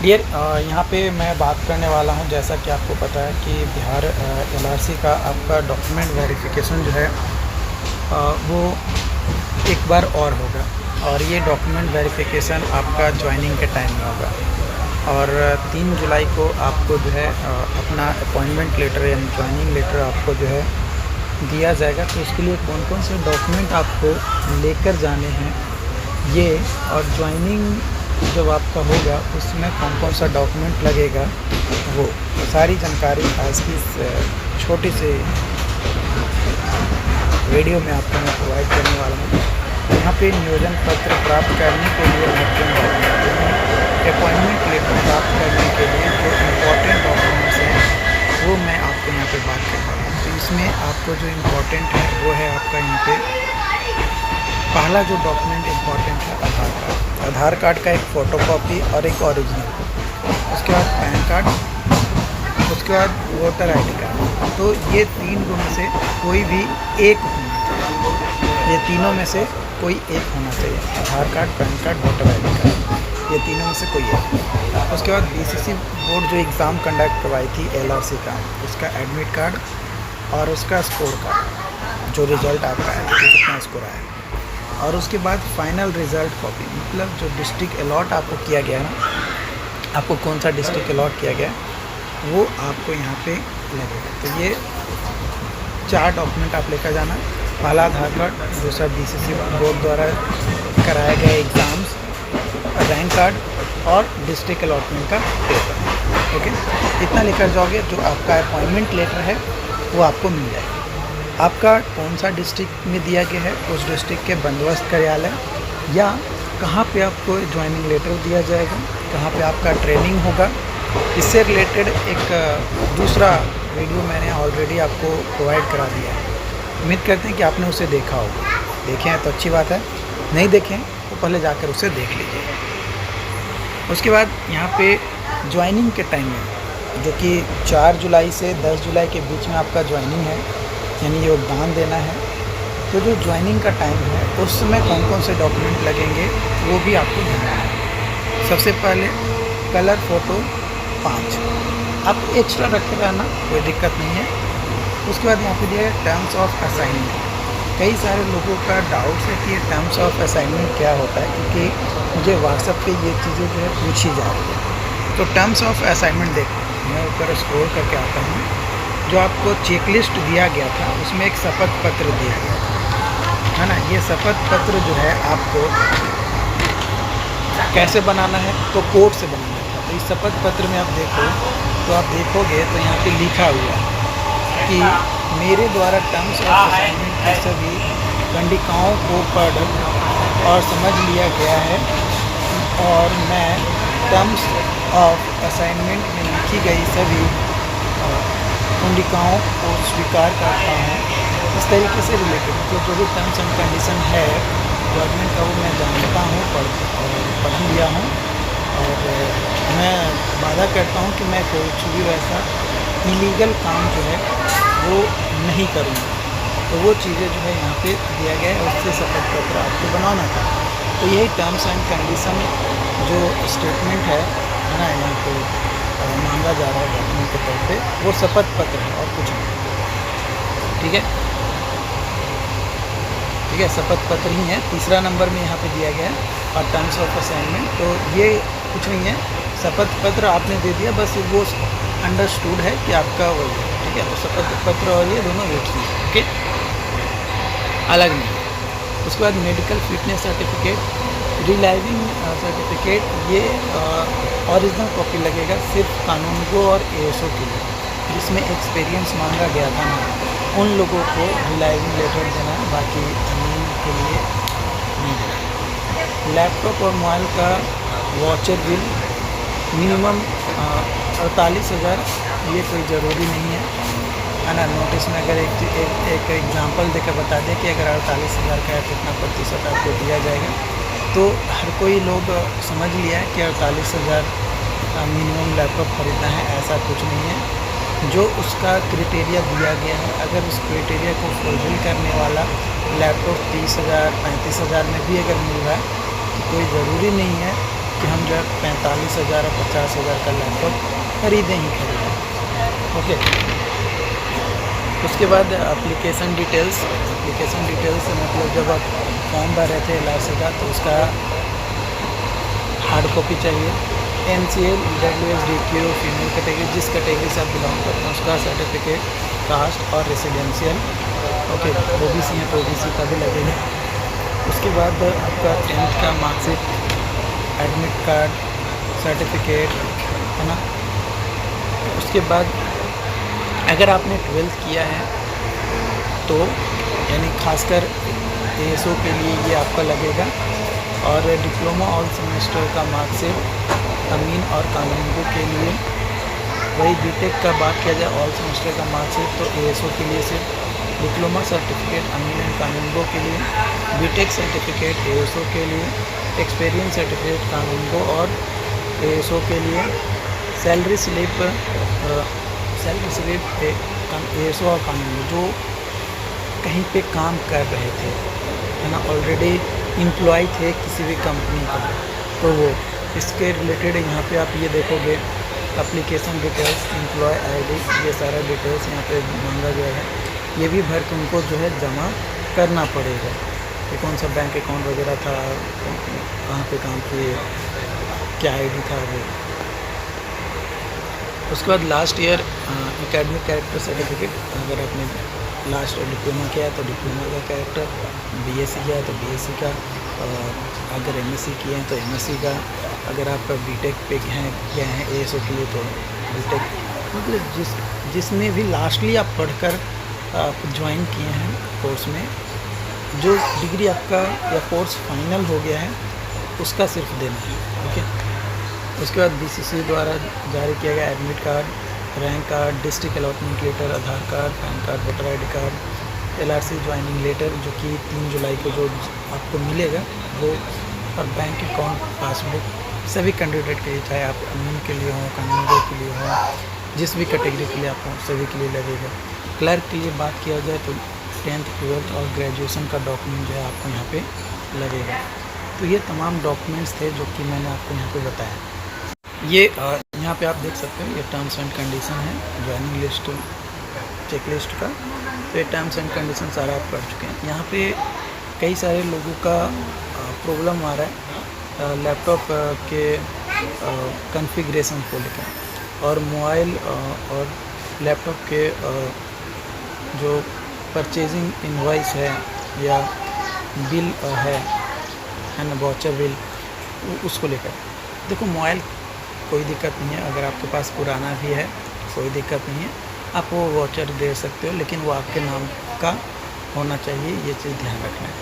Dear, यहाँ पे मैं बात करने वाला हूँ। जैसा कि आपको पता है कि बिहार एलआरसी का आपका डॉक्यूमेंट वेरिफिकेशन जो है वो एक बार और होगा, और ये डॉक्यूमेंट वेरिफिकेशन आपका ज्वाइनिंग के टाइम में होगा। और 3 जुलाई को आपको जो है अपना अपॉइंटमेंट लेटर यानी ज्वाइनिंग लेटर आपको जो है दिया जाएगा। तो उसके लिए कौन कौन से डॉक्यूमेंट आपको लेकर जाने हैं ये, और ज्वाइनिंग जब आपका होगा उसमें कौन कौन सा डॉक्यूमेंट लगेगा, वो सारी जानकारी आज की इस छोटी सी वीडियो में आपको मैं प्रोवाइड करने वाला हूँ। यहाँ पे नियोजन पत्र प्राप्त करने के लिए अपॉइंटमेंट लेटर प्राप्त करने के लिए जो इम्पोर्टेंट डॉक्यूमेंट्स हैं वो मैं आपको यहाँ पे बात कर रहा हूँ। तो इसमें आपको जो इम्पोर्टेंट है वो है आपका यहाँ पे पहला जो डॉक्यूमेंट इम्पोर्टेंट है आधार कार्ड। आधार कार्ड का एक फ़ोटोकॉपी और एक ओरिजिनल, उसके बाद पैन कार्ड, उसके बाद वोटर आईडी कार्ड। तो ये 3 में से कोई भी एक होना चाहिए, ये तीनों में से कोई एक होना चाहिए। Aadhaar card, PAN card, voter ID card, ये तीनों में से कोई एक। उसके बाद बीसीसी बोर्ड जो एग्ज़ाम कंडक्ट करवाई थी एलआरसी का, उसका एडमिट कार्ड और उसका स्कोर कार्ड, जो रिज़ल्ट आपका है कि कितना स्कोर आया। और उसके बाद फाइनल रिज़ल्ट कॉपी, मतलब जो डिस्ट्रिक्ट अलॉट आपको किया गया है, आपको कौन सा डिस्ट्रिक्ट अलॉट किया गया वो आपको यहाँ पे लगेगा। तो ये 4 डॉक्यूमेंट आप लेकर जाना। पहला आधार कार्ड, दूसरा बीसीसी बोर्ड द्वारा कराए गए एग्ज़ाम्स, रैंक कार्ड और डिस्ट्रिक्ट अलॉटमेंट का पेपर। ओके, इतना लेकर जाओगे, जो आपका अपॉइंटमेंट लेटर है वो आपको मिल जाएगा। आपका कौन सा डिस्ट्रिक्ट में दिया गया है, उस डिस्ट्रिक्ट के बंदोबस्त कार्यालय या कहाँ पे आपको ज्वाइनिंग लेटर दिया जाएगा, कहाँ पे आपका ट्रेनिंग होगा, इससे रिलेटेड एक दूसरा वीडियो मैंने ऑलरेडी आपको प्रोवाइड करा दिया है। उम्मीद करते हैं कि आपने उसे देखा होगा। देखें हैं तो अच्छी बात है, नहीं देखें तो पहले जाकर उसे देख लीजिए। उसके बाद यहाँ पे ज्वाइनिंग के टाइम में, जो कि 4 जुलाई से 10 जुलाई के बीच में आपका ज्वाइनिंग है, यानी योगदान देना है। तो जो ज्वाइनिंग का टाइम है उस समय कौन कौन से डॉक्यूमेंट लगेंगे वो भी आपको जानना है। सबसे पहले कलर फ़ोटो 5 आप एक्स्ट्रा रखे रहना, कोई दिक्कत नहीं है। उसके बाद यहाँ पे दिया है टर्म्स ऑफ असाइनमेंट। कई सारे लोगों का डाउट है कि ये टर्म्स ऑफ असाइनमेंट क्या होता है, क्योंकि मुझे व्हाट्सएप पे ये चीज़ें जो है पूछी जा रही है। तो टर्म्स ऑफ असाइनमेंट देखो, मैं ऊपर स्क्रॉल करके आता हूँ। जो आपको चेकलिस्ट दिया गया था उसमें एक शपथ पत्र दिया गया है ना। ये शपथ पत्र जो है आपको कैसे बनाना है, तो कोर्ट से बनाना है। तो इस शपथ पत्र में आप देखो तो आप देखोगे तो यहाँ पे लिखा हुआ है कि मेरे द्वारा टर्म्स ऑफ असाइनमेंट की सभी कंडिकाओं को पढ़ और समझ लिया गया है, और मैं टर्म्स ऑफ असाइनमेंट में लिखी गई सभी कंडिकाओं को स्वीकार करता हूँ। इस तरीके से रिलेटेड मतलब जो भी टर्म्स एंड कंडीशन है गवर्नमेंट का वो मैं जानता हूँ, पढ़ लिया हूँ, और मैं वादा करता हूँ कि मैं कुछ भी वैसा इलीगल काम जो है वो नहीं करूँगा। तो वो चीज़ें जो है यहाँ पे दिया गया है, उससे शपथ पत्र आपको बनाना था। तो यही टर्म्स एंड कंडीशन जो स्टेटमेंट है ना, यहाँ पे मांगा जा रहा है डॉक्यूमेंट के तौर पे, वो शपथ पत्र है और कुछ नहीं। ठीक है, ठीक है, शपथ पत्र ही है। तीसरा नंबर में यहाँ पे दिया गया है, और टर्म्स ऑफ असाइनमेंट, तो ये कुछ नहीं है। शपथ पत्र आपने दे दिया, बस वो अंडरस्टूड है कि आपका वही है। ठीक है, तो शपथ पत्र और ये दोनों एक ही है। ओके, अलग नहीं। उसके बाद मेडिकल फिटनेस सर्टिफिकेट, रिलाइविंग सर्टिफिकेट, ये ओरिजिनल कॉपी लगेगा सिर्फ कानूनगो और एएसओ के लिए, जिसमें एक्सपीरियंस मांगा गया था ना, उन लोगों को रिलाइविंग लेटर देना है, बाकी अन्य के लिए नहीं देना। लैपटॉप और मोबाइल का वाचर बिल मिनिमम 48,000, ये कोई ज़रूरी नहीं है ना। नोटिस में अगर एक एग्जांपल देकर बता दें कि अगर 48,000 का है तो इतना प्रतिशत आपको दिया जाएगा, तो हर कोई लोग समझ लिया है कि 48,000 मिनिमम लैपटॉप खरीदना है। ऐसा कुछ नहीं है। जो उसका क्राइटेरिया दिया गया है, अगर उस क्राइटेरिया को फुलफिल करने वाला लैपटॉप 30,000 35,000 में भी अगर मिल रहा है तो कोई ज़रूरी नहीं है कि हम जो है 45,000 और 50,000 का लैपटॉप खरीदें ही खरीदें। ओके, उसके बाद एप्लीकेशन डिटेल्स मतलब जब आप फॉर्म भर रहे थे LRC का तो उसका हार्ड कॉपी चाहिए। NCL, EWS, DQ, female category, जिस कैटेगरी से आप बिलोंग करते हैं उसका सर्टिफिकेट, कास्ट और रेसिडेंशियल। ओके, OBC है तो OBC का भी लगेगा। उसके बाद आपका 10th का मार्कशीट, एडमिट कार्ड, सर्टिफिकेट, है ना। उसके बाद अगर आपने 12th किया है तो यानी खासकर ASO के लिए ये आपका लगेगा। और डिप्लोमा ऑल सेमेस्टर का मार्कशीट अमीन और कानूनगो के लिए, वही बीटेक का बात किया जाए ऑल सेमेस्टर का मार्कशीट तो ASO के लिए सिर्फ डिप्लोमा सर्टिफिकेट अमीन एंड कानूनगो के लिए, बीटेक सर्टिफिकेट ASO के लिए, एक्सपीरियंस सर्टिफिकेट कानूनगो और ASO के लिए, सैलरी स्लिप ASO और कानूनगो जो कहीं पे काम कर रहे थे, है ना, ऑलरेडी एम्प्लॉय थे किसी भी कंपनी का, तो वो इसके रिलेटेड यहाँ पे आप ये देखोगे एप्लीकेशन डिटेल्स, एम्प्लॉय ID, ये सारा डिटेल्स यहाँ पे मांगा गया है। ये भी भर के उनको जो है जमा करना पड़ेगा कि कौन सा बैंक अकाउंट वगैरह था, कहाँ पे काम किए, क्या ID था वो। उसके बाद last year academic character certificate, अगर आपने लास्ट डिप्लोमा किया है तो डिप्लोमा का कैरेक्टर, BSc किया है तो BSc का, अगर MSc किए हैं तो MSc का, अगर आप बीटेक पे गए हैं ASO के लिए तो बीटेक, मतलब जिसमें भी लास्टली आप पढ़कर आप ज्वाइन किए हैं कोर्स में, जो डिग्री आपका या कोर्स फाइनल हो गया है उसका सिर्फ देना है। ओके, उसके बाद BCC द्वारा जारी किया गया admit card, rank card, district allotment letter, Aadhaar card, PAN card, voter ID card, LRC joining letter जो कि 3 जुलाई को जो आपको मिलेगा वो, और बैंक अकाउंट पासबुक सभी कैंडिडेट के लिए, चाहे आप अमीन के लिए हो, कानूनगो के लिए हो, जिस भी कैटेगरी के लिए आप हो सभी के लिए लगेगा। क्लर्क के लिए बात किया जाए तो 10th 12th और ग्रेजुएशन का डॉक्यूमेंट जो है आपको यहाँ पे लगेगा। तो ये तमाम डॉक्यूमेंट्स थे जो कि मैंने आपको यहाँ पे बताया। ये यहाँ पे आप देख सकते हो ये टर्म्स एंड कंडीशन है ज्वाइनिंग लिस्ट चेक लिस्ट का। तो ये टर्म्स एंड कंडीशन सारा आप पढ़ चुके हैं। यहाँ पे कई सारे लोगों का प्रॉब्लम आ रहा है लैपटॉप के कॉन्फ़िगरेशन को लेकर, और मोबाइल और लैपटॉप के जो परचेजिंग इनवॉइस है या बिल है ना, वाउचर बिल, उसको लेकर। देखो मोबाइल कोई दिक्कत नहीं है, अगर आपके पास पुराना भी है कोई दिक्कत नहीं है, आप वो वाउचर दे सकते हो, लेकिन वो आपके नाम का होना चाहिए, ये चीज़ ध्यान रखना है।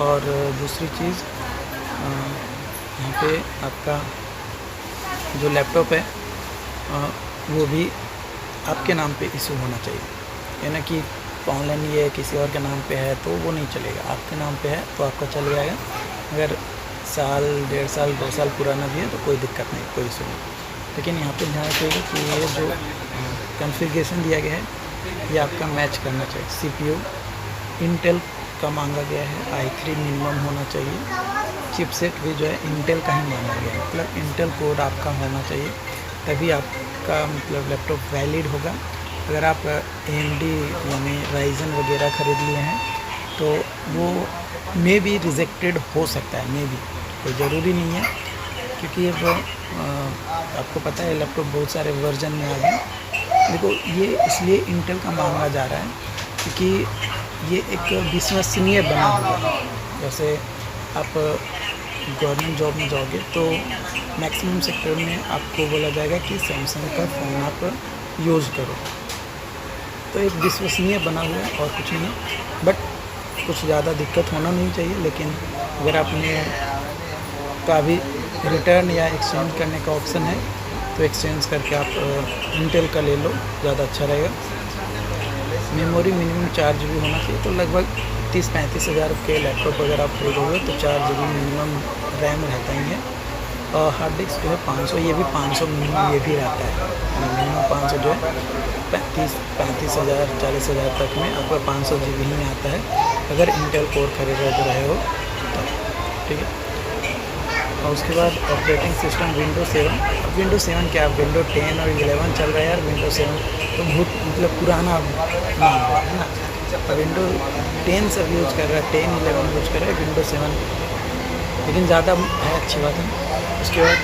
और दूसरी चीज़ यहाँ पे आपका जो लैपटॉप है वो भी आपके नाम पे इशू होना चाहिए, यानी कि ऑनलाइन ये किसी और के नाम पे है तो वो नहीं चलेगा, आपके नाम पे है तो आपका चल जाएगा। अगर साल 1.5 साल 2 साल पुराना भी है तो कोई दिक्कत नहीं, कोई इशू नहीं। लेकिन यहाँ पे ध्यान रखिएगा कि ये जो कॉन्फ़िगरेशन दिया गया है ये आपका मैच करना चाहिए। CPU इंटेल का मांगा गया है, i3 मिनिमम होना चाहिए। चिपसेट भी जो है इंटेल का ही मांगा गया है, मतलब इंटेल कोड आपका होना चाहिए, तभी आपका मतलब लैपटॉप वैलिड होगा। अगर आप AMD यानी राइजन वगैरह ख़रीद लिए हैं तो वो मे भी रिजेक्टेड हो सकता है, मे भी, कोई ज़रूरी नहीं है, क्योंकि अब आपको पता है लैपटॉप बहुत सारे वर्जन में आ गए। देखो ये इसलिए इंटेल का मांगा जा रहा है क्योंकि ये एक विश्वसनीय बना हुआ है। जैसे आप गवर्नमेंट जॉब में जाओगे तो मैक्सिमम सेक्टर में आपको बोला जाएगा कि सैमसंग का फ़ोन आप यूज़ करो, तो एक विश्वसनीय बना हुआ है और कुछ नहीं है। बट कुछ ज़्यादा दिक्कत होना नहीं चाहिए, लेकिन अगर आपने का भी रिटर्न या एक्सचेंज करने का ऑप्शन है तो एक्सचेंज करके आप इंटेल का ले लो, ज़्यादा अच्छा रहेगा। मेमोरी मिनिमम 4 GB होना चाहिए, तो लगभग 30-35 हज़ार के लैपटॉप अगर आप खरीदोगे तो 4 GB मिनिमम रैम रहता ही है। और हार्ड डिस्क जो है 500, ये भी 500 मिनिमम ये भी रहता है, मिनिमम 500 जो है 35 हज़ार 40 हज़ार तक में आपका 500 GB ही आता है, अगर इंटेल कोर खरीद रहे हो तब, ठीक है। और उसके बाद ऑपरेटिंग सिस्टम विंडो 7। अब विंडो 7 क्या, विंडो 10 और 11 चल रहा है यार, विंडो 7 तो बहुत मतलब पुराना नाम है ना। विंडो 10 सब यूज़ कर रहा है, 10 11 यूज़ कर रहा है, विंडो 7 लेकिन ज़्यादा है, अच्छी बात है। उसके बाद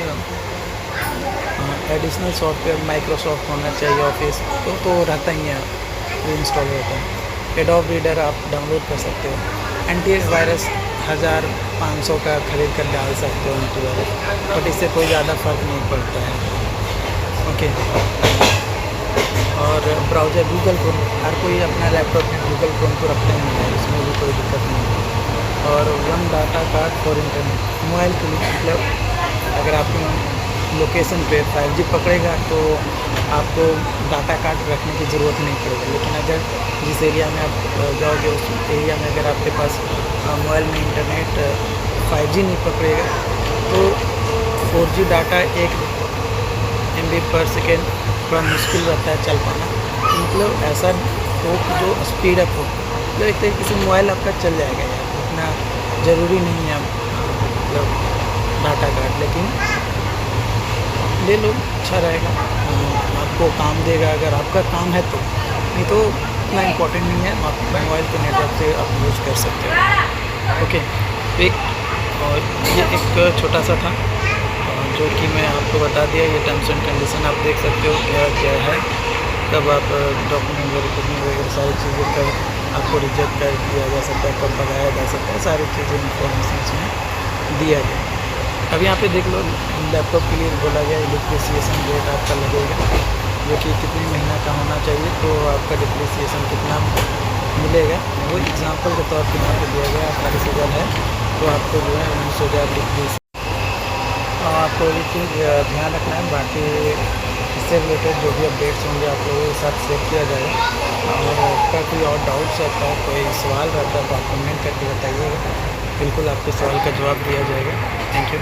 एडिशनल सॉफ्टवेयर माइक्रोसॉफ्ट होना चाहिए, ऑफिस तो रहता ही है, वो इंस्टॉल रहता है। एडोब रीडर आप डाउनलोड कर सकते हो। एंटी वायरस 1500 का खरीद कर डाल सकते हो एंटी वायरस, बट इससे कोई ज़्यादा फ़र्क नहीं पड़ता है। ओके। और ब्राउज़र गूगल क्रोम, हर कोई अपना लैपटॉप में गूगल क्रोम को रखते हैं, इसमें भी कोई दिक्कत नहीं है। और one data card for internet, mobile के लिए मतलब अगर आपकी लोकेशन पे 5G पकड़ेगा तो आपको डाटा कार्ड रखने की ज़रूरत नहीं पड़ेगी। लेकिन अगर जिस एरिया में आप जाओगे उस एरिया में अगर आपके पास मोबाइल में इंटरनेट 5G नहीं पकड़ेगा तो 4G डाटा 1 MB पर सेकेंड थोड़ा मुश्किल रहता है चल पाना। मतलब ऐसा हो कि जो स्पीड अप हो, मतलब एक तरीके से मोबाइल आपका चल जाएगा यार, उतना ज़रूरी नहीं है मतलब डाटा कार्ड, लेकिन ले लो अच्छा रहेगा, आपको काम देगा अगर आपका काम है तो, नहीं तो इतना इम्पोर्टेंट नहीं है, आप मोबाइल के नेटवर्क से आप यूज़ कर सकते हो। ओके। एक और ये एक छोटा सा था जो कि मैं आपको बता दिया। ये टर्म्स एंड कंडीशन आप देख सकते हो क्या क्या है, कब आप डॉक्यूमेंट वेरिफिकेशन वगैरह सारी चीज़ें कब आपको रिजेक्ट कर दिया जा सकता है, कब भगाया जा सकता है, सारी चीज़ें इन्फॉर्मेशन इसमें दिया गया। अब यहाँ पे देख लो लैपटॉप के लिए बोला गया डिप्रिसिएशन रेट आपका लगेगा, जो कि कितने महीना का होना चाहिए, तो आपका डिप्रिसिएशन कितना मिलेगा वो एग्जांपल के तौर पे यहाँ पे दिया गया। 48,000 है तो आपको जो है 19,000 डिप्रिस। आपको ये चीज़ ध्यान रखना है, बाकी इससे रिलेटेड जो भी अपडेट्स होंगे आप लोगों के साथ शेयर किया जाएगा। और आपका कोई और डाउट्स रहता है, कोई सवाल रहता है तो आप कमेंट करके बताइएगा, बिल्कुल आपके सवाल का जवाब दिया जाएगा। Thank you.